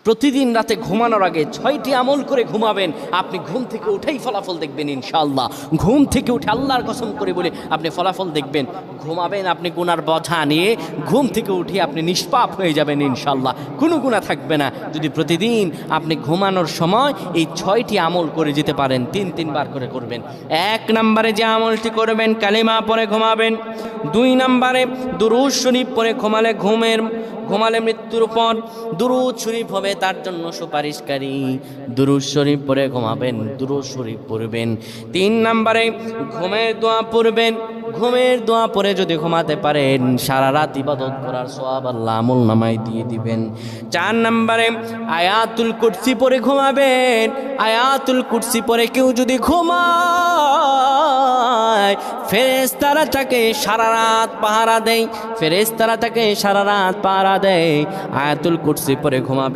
প্রতিদিন রাতে ঘুমানোর আগে 6টি আমল করে ঘুমাবেন। আপনি ঘুম থেকে উঠেই ফলাফল দেখবেন ইনশাআল্লাহ। ঘুম থেকে উঠে আল্লাহর কসম করে বলে আপনি ফলাফল দেখবেন। ঘুমাবেন আপনি গুনার বোঝা নিয়ে, ঘুম থেকে উঠে আপনি নিষ্পাপ হয়ে যাবেন ইনশাআল্লাহ, কোনো গুনাহ থাকবে না। যদি প্রতিদিন আপনি ঘুমানোর সময় এই 6টি আমল করে যেতে পারেন, 3বার করে করবেন। 1 নম্বরে যে আমলটি করবেন, কালিমা পড়ে ঘুমাবেন। 2 নম্বরে দুরূদ শরীফ পড়ে ঘুমালে মৃত্যুর পর দুরূদ শরীফ হবে তার জন্য সুপারিশকারী। দুরূদ শরীফ পড়ে ঘুমাবেন, দুরূদ শরীফ পড়বেন। 3 নম্বরে ঘুমের দোয়া পড়বেন। ঘুমের দোয়া পড়ে যদি ঘুমাতে পারেন, সারা রাত ইবাদত করার সওয়াব আল্লাহ আমল নামায় দিয়ে দিবেন। 4 নম্বরে আয়াতুল কুরসি পড়ে ঘুমাবেন। আয়াতুল কুরসি পড়ে কেউ যদি ঘুমায়, ফেরেশতারা তাকে সারা রাত পাহারা দেয়। ফেরেশতারা তাকে সারা রাত পাহারা দেয়। আয়াতুল কুরসি পড়ে ঘুমাবে।